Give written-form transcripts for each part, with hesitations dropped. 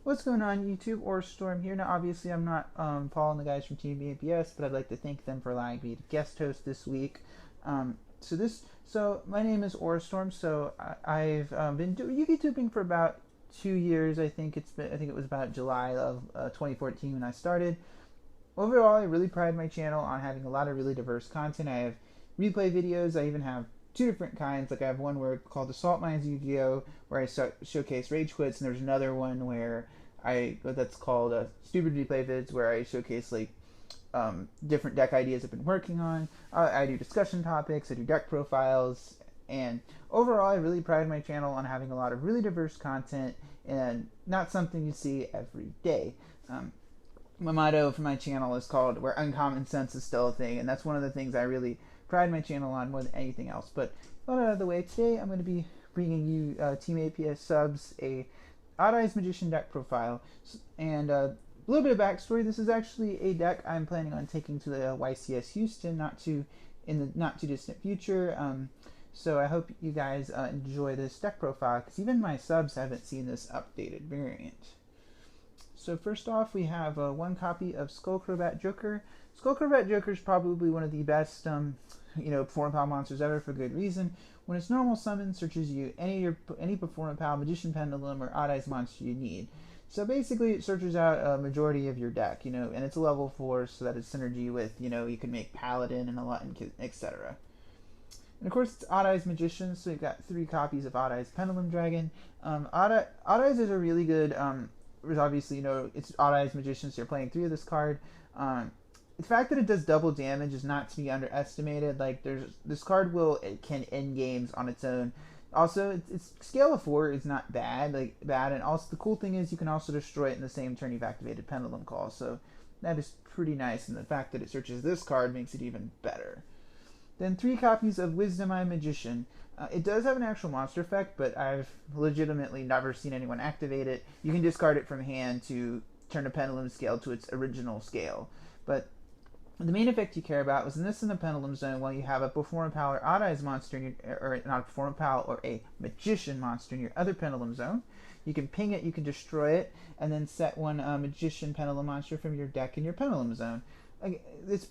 What's going on YouTube? AuraStorm here. Now obviously I'm not Paul and the guys from Team APS, but I'd like to thank them for allowing me to guest host this week. So my name is AuraStorm. So I've been YouTubing for about 2 years. I think it was about July of 2014 when I started. Overall, I really pride my channel on having a lot of really diverse content. I have replay videos. I even have two different kinds. Like I have one where called Assault Mines Yu-Gi-Oh, where I showcase rage quits, and there's another one where that's called Stupid Replay Vids, where I showcase like different deck ideas I've been working on. I do discussion topics. I do deck profiles, and overall, I really pride my channel on having a lot of really diverse content and not something you see every day. My motto for my channel is called "Where Uncommon Sense is Still a Thing," and that's one of the things I really pride my channel on more than anything else. But all out of the way, today I'm going to be bringing you Team APS subs a Odd Eyes Magician deck profile, and a little bit of backstory. This is actually a deck I'm planning on taking to the YCS Houston, in the not too distant future. So I hope you guys enjoy this deck profile, because even my subs haven't seen this updated variant. So first off, we have one copy of Skullcrobat Joker. Skullcrobat Joker is probably one of the best, Performance Pal monsters ever, for good reason. When it's normal summon, searches you any Performance Pal, Magician Pendulum, or Odd Eyes monster you need. So basically, it searches out a majority of your deck, and it's a level 4, so that it's synergy with, you can make Paladin and a lot, etc. And of course, it's Odd Eyes Magician, so you've got 3 copies of Odd Eyes Pendulum Dragon. Odd Eyes is a really good. Obviously, it's Odd Eyes Magician, so you're playing 3 of this card. The fact that it does double damage is not to be underestimated. Like, this card can end games on its own. Also, its scale of 4 is not bad, and also the cool thing is you can also destroy it in the same turn you've activated Pendulum Call, so that is pretty nice, and the fact that it searches this card makes it even better. Then 3 copies of Wisdom Eye Magician. It does have an actual monster effect, but I've legitimately never seen anyone activate it. You can discard it from hand to turn a pendulum scale to its original scale. But the main effect you care about was in the Pendulum Zone, while you have a Performance Pal or Odd Eyes monster, or not a Performance Pal, or a Magician monster in your other Pendulum Zone. You can ping it, you can destroy it, and then set one Magician Pendulum monster from your deck in your Pendulum Zone.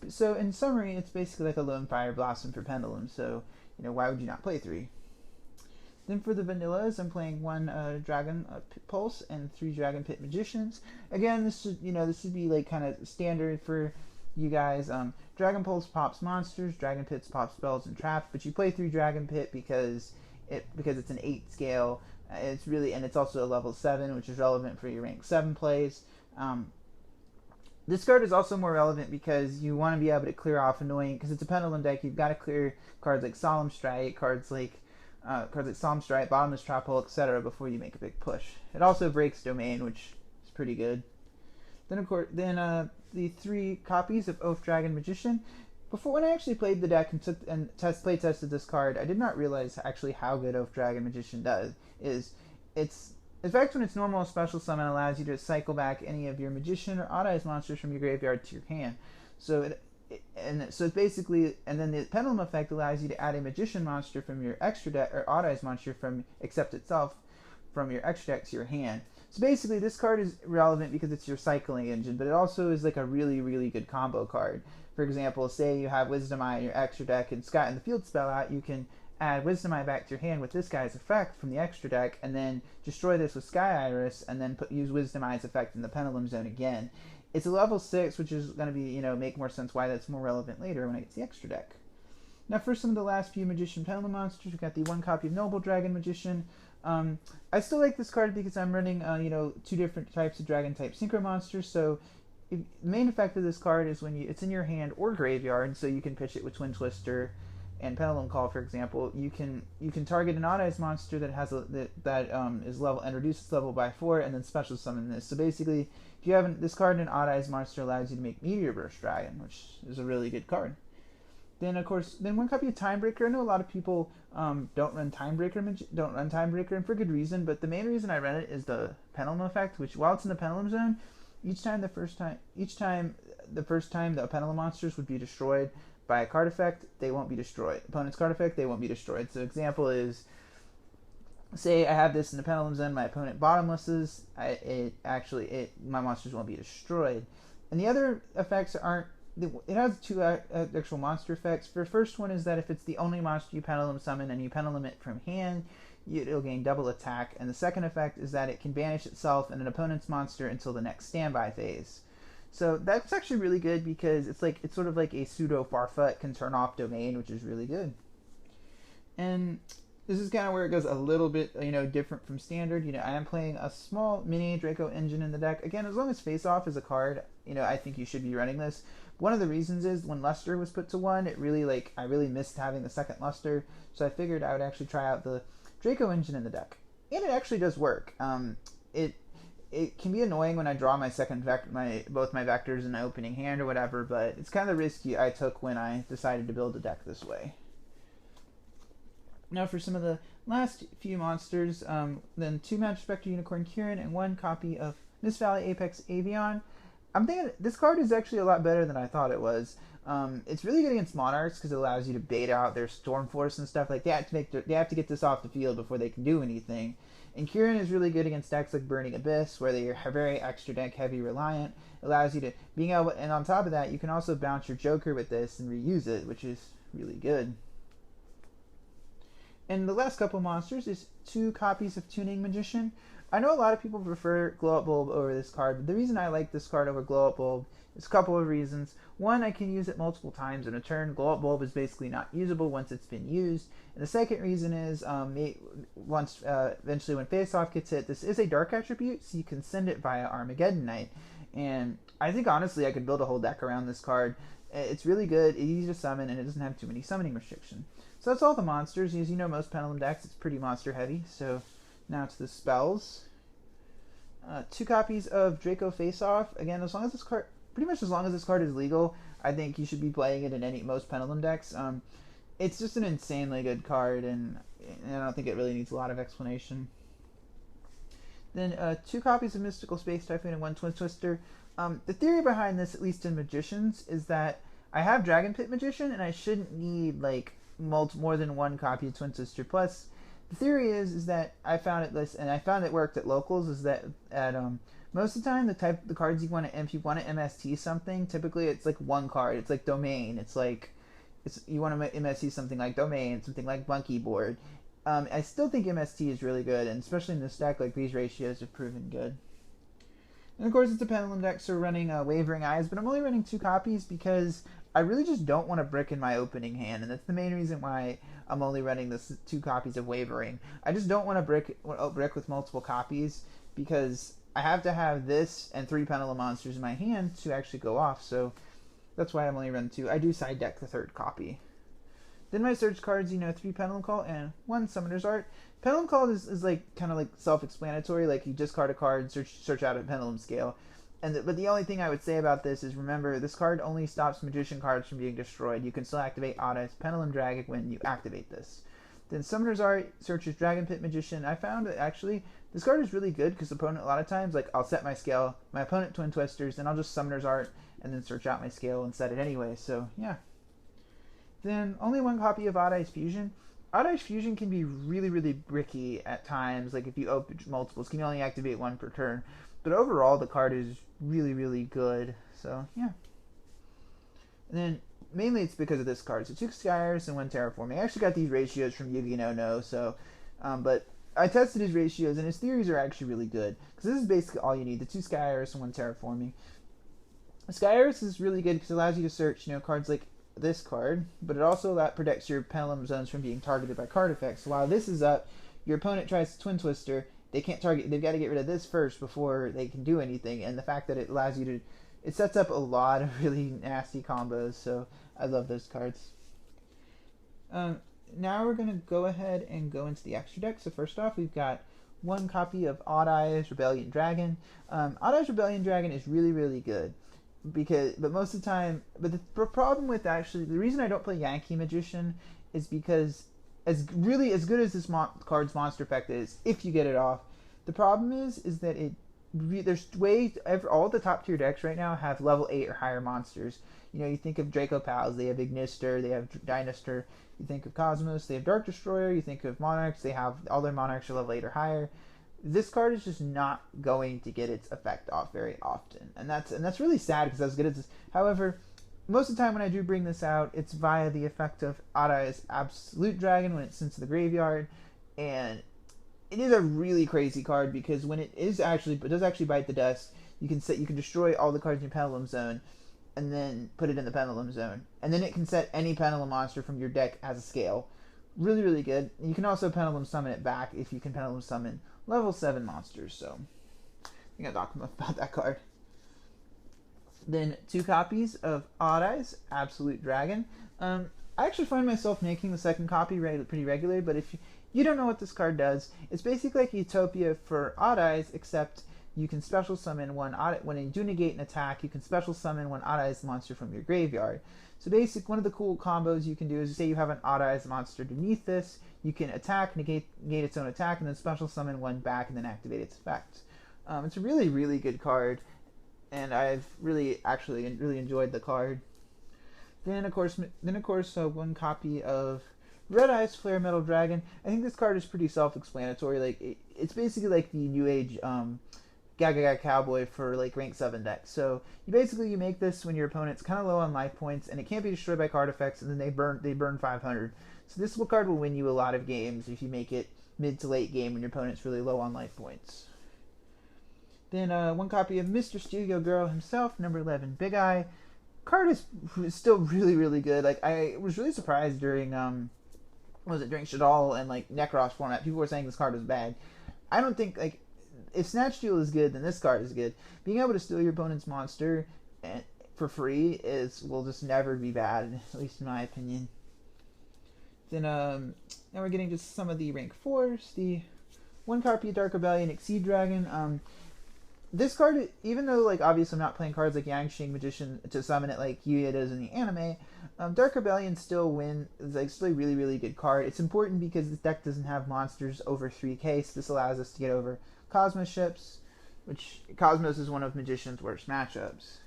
So in summary, it's basically like a Lone Fire Blossom for Pendulum, so why would you not play 3? Then for the vanillas, I'm playing 1 Dragon Pulse and 3 Dragon Pit Magicians. Again, this would be like kind of standard for you guys. Dragon Pulse pops monsters, Dragon Pits pop spells and traps, but you play 3 Dragon Pit because it's an 8 scale. It's also a level 7, which is relevant for your rank 7 plays. This card is also more relevant because you want to be able to clear off annoying, because it's a Pendulum deck, you've got to clear cards like Solemn Strike, cards like Bottomless Trap Hole, etc. before you make a big push. It also breaks Domain, which is pretty good. Then of course, the 3 copies of Oath Dragon Magician. When I actually played the deck and play tested this card, I did not realize actually how good Oath Dragon Magician Its effect when it's normal special summon allows you to cycle back any of your Magician or Odd Eyes monsters from your graveyard to your hand. So it's basically, and then the Pendulum effect allows you to add a Magician monster from your extra deck, or Odd Eyes monster from your extra deck to your hand. So basically, this card is relevant because it's your cycling engine, but it also is like a really, really good combo card. For example, say you have Wisdom Eye in your extra deck and Sky in the Field spell out, you can add Wisdom Eye back to your hand with this guy's effect from the extra deck, and then destroy this with Sky Iris, and then use Wisdom Eye's effect in the Pendulum Zone again. It's a level 6, which is going to be, make more sense why that's more relevant later when I get the extra deck. Now for some of the last few Magician Pendulum monsters, we've got the 1 copy of Noble Dragon Magician. I still like this card because I'm running, 2 different types of Dragon-type Synchro monsters, so the main effect of this card is when it's in your hand or graveyard, so you can pitch it with Twin Twister and Pendulum Call, for example. You can target an Odd Eyes monster that has is level and reduces level by 4, and then special summon this. So basically, if you have this card, an Odd Eyes monster allows you to make Meteor Burst Dragon, which is a really good card. Then of course, 1 copy of Timebreaker. I know a lot of people don't run Timebreaker, and for good reason. But the main reason I run it is the Pendulum effect, which while it's in the Pendulum Zone, each time the first time the Pendulum monsters would be destroyed by a card effect, they won't be destroyed. Opponent's card effect, they won't be destroyed. So example is say I have this in the pendulum zone, my opponent bottomlesses, my monsters won't be destroyed. And the other effects aren't. It has two actual monster effects. The first one is that if it's the only monster you pendulum summon and you pendulum it from hand, it'll gain double attack. And the second effect is that it can banish itself and an opponent's monster until the next standby phase. So that's actually really good because it's sort of like a pseudo Farfa. It can turn off domain, which is really good. And this is kind of where it goes a little bit, different from standard. I am playing a small mini Draco engine in the deck. Again, as long as Face Off is a card, I think you should be running this. One of the reasons is when Luster was put to 1, I really missed having the second Luster, so I figured I would actually try out the Draco engine in the deck. And it actually does work. It can be annoying when I draw my both my vectors in my opening hand or whatever, but it's kind of the risk I took when I decided to build a deck this way. Now for some of the last few monsters, then 2 Magic Spectre Unicorn Kieran and 1 copy of Mist Valley Apex Avion. I'm thinking this card is actually a lot better than I thought it was. It's really good against Monarchs because it allows you to bait out their Storm Force and stuff. Like they have to get this off the field before they can do anything. And Kieran is really good against decks like Burning Abyss, where they are very extra deck heavy reliant. It allows you to and on top of that, you can also bounce your Joker with this and reuse it, which is really good. And the last couple monsters is 2 copies of Tuning Magician. I know a lot of people prefer Glow Up Bulb over this card, but the reason I like this card over Glow Up Bulb is a couple of reasons. One, I can use it multiple times in a turn. Glow Up Bulb is basically not usable once it's been used. And the second reason is, eventually when Face Off gets hit, this is a dark attribute, so you can send it via Armageddon Knight. And I think honestly I could build a whole deck around this card. It's really good, it's easy to summon, and it doesn't have too many summoning restrictions. So that's all the monsters. As you know, most Pendulum decks, it's pretty monster heavy. So now to the spells. 2 copies of Draco Face Off. Again, as long as this card is legal, I think you should be playing it in most Pendulum decks. It's just an insanely good card, and I don't think it really needs a lot of explanation. Then 2 copies of Mystical Space Typhoon and 1 Twin Twister. The theory behind this, at least in Magicians, is that I have Dragon Pit Magician, and I shouldn't need more than 1 copy of Twin Twister. Plus, the theory is that I found it worked at locals, is that at most of the time the cards you want to if you want to MST something, typically it's like 1 card. It's like Domain. You want to MST something like Domain, something like Monkey Board. I still think MST is really good, and especially in this deck, these ratios have proven good. And of course, it's a Pendulum deck, so we're running Wavering Eyes, but I'm only running 2 copies because I really just don't want to brick in my opening hand, and that's the main reason why I'm only running this 2 copies of Wavering. I just don't want to brick with multiple copies because I have to have this and 3 Pendulum monsters in my hand to actually go off, so that's why I'm only running 2. I do side deck the 3rd copy. Then my search cards, 3 Pendulum Call and 1 Summoner's Art. Pendulum Call is kind of self-explanatory, you discard a card, search out a Pendulum Scale. But the only thing I would say about this is, remember, this card only stops Magician cards from being destroyed. You can still activate Otta's Pendulum Dragon when you activate this. Then Summoner's Art searches Dragon Pit Magician. I found that actually this card is really good because opponent, a lot of times, I'll set my scale, my opponent Twin Twisters, then I'll just Summoner's Art and then search out my scale and set it anyway. So yeah. Then only 1 copy of Odd Eyes Fusion. Odd Eyes Fusion can be really, really bricky at times. If you open multiples, can only activate 1 per turn. But overall, the card is really, really good. So yeah. And then mainly it's because of this card. So 2 Skyers and 1 Terraforming. I actually got these ratios from Yugi No No. So, but I tested his ratios, and his theories are actually really good. Because this is basically all you need: the 2 Skyers and 1 Terraforming. Skyers is really good because it allows you to search, cards like this card, but it also protects your Pendulum zones from being targeted by card effects. So while this is up, your opponent tries to Twin Twister, they can't target. They've got to get rid of this first before they can do anything. And the fact that it allows you to, it sets up a lot of really nasty combos. So I love those cards. Now we're gonna go ahead and go into the extra deck. So first off, we've got 1 copy of Odd Eyes Rebellion Dragon. Odd Eyes Rebellion Dragon is really, really good. But most of the time, the problem with the reason I don't play Yankee Magician is because as good as this card's monster effect is, if you get it off, the problem is that there's all the top tier decks right now have level 8 or higher monsters. You know, you think of Draco Pals, they have Ignister, they have Dinoster. You think of Cosmos, they have Dark Destroyer. You think of Monarchs, they have all their Monarchs are level 8 or higher. This card is just not going to get its effect off very often, and that's really sad because as good as this. However, most of the time when I do bring this out, it's via the effect of Aurai's Absolute Dragon when it's sent to the graveyard, and it is a really crazy card because when it does actually bite the dust, you can destroy all the cards in your Pendulum Zone, and then put it in the Pendulum Zone, and then it can set any Pendulum monster from your deck as a scale. Really, really good. You can also Pendulum Summon it back if you can Pendulum Summon level 7 monsters. So I think I talked about that card. Then 2 copies of Aurai's Absolute Dragon. I actually find myself making the second copy pretty regularly, but if you don't know what this card does, it's basically like Utopia for Aurai's, except you can special summon when you do negate an attack, you can special summon one Aurai's monster from your graveyard. So one of the cool combos you can do is, say you have an Aurai's monster beneath this, you can attack, negate its own attack, and then special summon one back and then activate its effect. It's a really, really good card, and I've really enjoyed the card. Then of course, one copy of Red Eye's Flare Metal Dragon. I think this card is pretty self-explanatory. Like it's basically like the New Age Gaga Cowboy for like rank 7 decks. So you make this when your opponent's kind of low on life points, and it can't be destroyed by card effects, and then they burn 500. So this card will win you a lot of games if you make it mid to late game when your opponent's really low on life points. Then one copy of Mr. Studio Girl himself, number 11, Big Eye. Card is still really, really good. Like I was really surprised during during Shadal and like Necros format, people were saying this card was bad. I don't think like. If Snatch Steal is good, then this card is good. Being able to steal your opponent's monster for free will just never be bad, at least in my opinion. Then now we're getting to some of the rank 4s. The 1 copy of Dark Rebellion Exceed Dragon. This card, even though like obviously I'm not playing cards like Yangshing Magician to summon it like Yuya does in the anime, Dark Rebellion still is still a really, really good card. It's important because this deck doesn't have monsters over 3k, so this allows us to get over Cosmos ships, which Cosmos is one of Magician's worst matchups.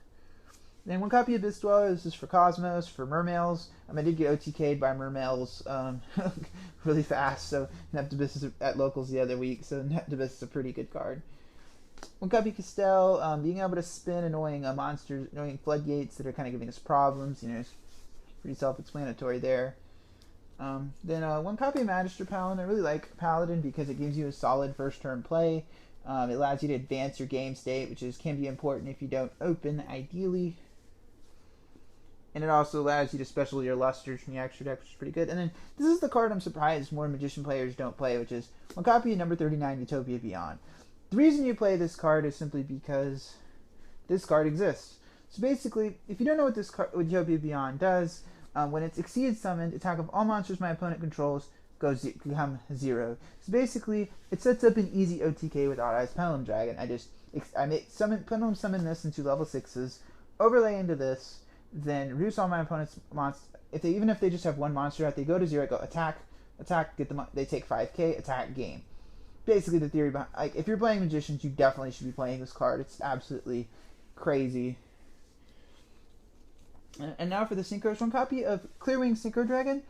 Then 1 copy of Abyss Dweller. This is for Cosmos, for Mermails. I did get OTK'd by Mermails really fast, so Neptibus is at locals the other week, so Neptibus is a pretty good card. 1 copy Castell, being able to spin annoying monsters, annoying floodgates that are kind of giving us problems, it's pretty self-explanatory there. Then 1 copy of Magister Paladin. I really like Paladin because it gives you a solid first turn play. It allows you to advance your game state, which can be important if you don't open, ideally. And it also allows you to special your Lusters from the extra deck, which is pretty good. And then this is the card I'm surprised more Magician players don't play, which is 1 copy of number 39, Utopia Beyond. The reason you play this card is simply because this card exists. So basically, if you don't know what what Utopia Beyond does, when it's Exceed summoned, attack of all monsters my opponent controls become 0. So basically, it sets up an easy OTK with Aurai's Pendulum Dragon. Pendulum summon this into level 6s, overlay into this, then reduce all my opponent's monsters. Even if they just have 1 monster out, they go to 0, go attack, they take 5k, attack, game. Basically, the theory behind, if you're playing Magicians, you definitely should be playing this card. It's absolutely crazy. And now for the Synchros. 1 copy of Clearwing Synchro Dragon.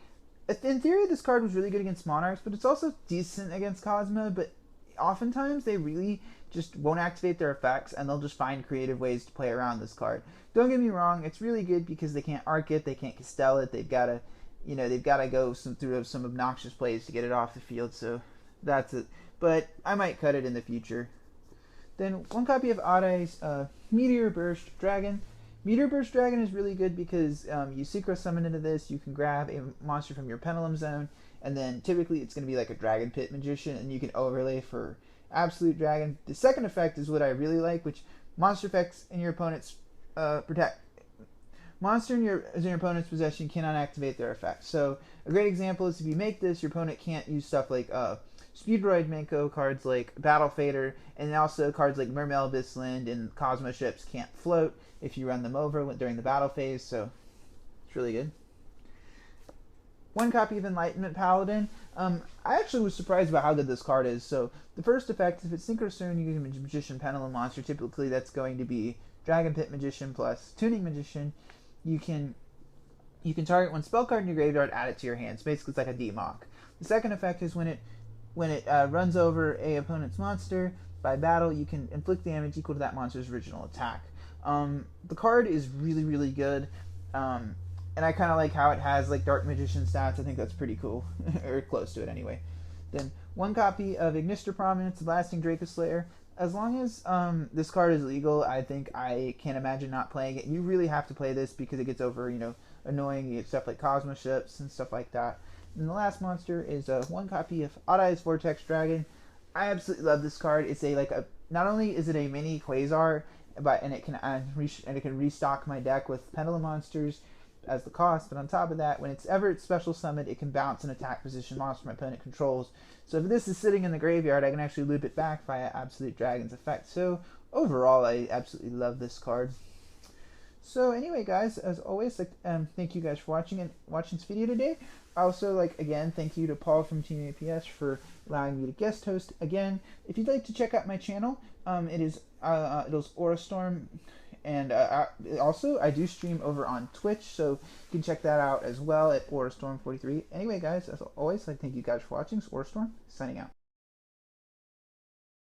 In theory, this card was really good against Monarchs, but it's also decent against Cosmo, but oftentimes they really just won't activate their effects, and they'll just find creative ways to play around this card. Don't get me wrong, it's really good because they can't arc it, they can't Castell it, they've got to go through some obnoxious plays to get it off the field, so that's it. But I might cut it in the future. Then 1 copy of Aurai's Meteor Burst Dragon. Meteor Burst Dragon is really good because you Synchro Summon into this, you can grab a monster from your Pendulum Zone, and then typically it's going to be like a Dragon Pit Magician, and you can overlay for Absolute Dragon. The second effect is what I really like, which monster effects in your opponent's monster in your opponent's possession cannot activate their effects. So a great example is if you make this, your opponent can't use stuff like Speedroid Manko, cards like Battle Fader, and also cards like Mermail Abyssland and Cosmo Ships can't float if you run them over during the battle phase, so it's really good. 1 copy of Enlightenment Paladin. I actually was surprised about how good this card is. So the first effect, if it's Synchro Soon, you get a Magician, Pendulum Monster. Typically that's going to be Dragon Pit Magician plus Tuning Magician. You can target one spell card in your graveyard, add it to your hands. Basically, it's like a D-Mock. The second effect is when it runs over a opponent's monster by battle, you can inflict damage equal to that monster's original attack. The card is really, really good, and I kind of like how it has like Dark Magician stats. I think that's pretty cool, or close to it anyway. Then 1 copy of Ignister Prominence, Blasting Dracoslayer. As long as this card is legal, I think I can't imagine not playing it. You really have to play this because it gets over, annoying. You get stuff like Cosmo Ships and stuff like that. And the last monster is 1 copy of Odd Eyes Vortex Dragon. I absolutely love this card. It's not only is it a mini Quasar, and it can restock my deck with Pendulum monsters as the cost, but on top of that, when it's special summoned, it can bounce an attack position monster my opponent controls. So if this is sitting in the graveyard, I can actually loop it back via Absolute Dragon's effect. So overall, I absolutely love this card. So anyway, guys, as always, thank you guys for watching this video today. Also, again, thank you to Paul from Team APS for allowing me to guest host again. If you'd like to check out my channel, it is AuraStorm, and also I do stream over on Twitch, so you can check that out as well at AuraStorm43. Anyway, guys, as always, thank you guys for watching. It's AuraStorm signing out.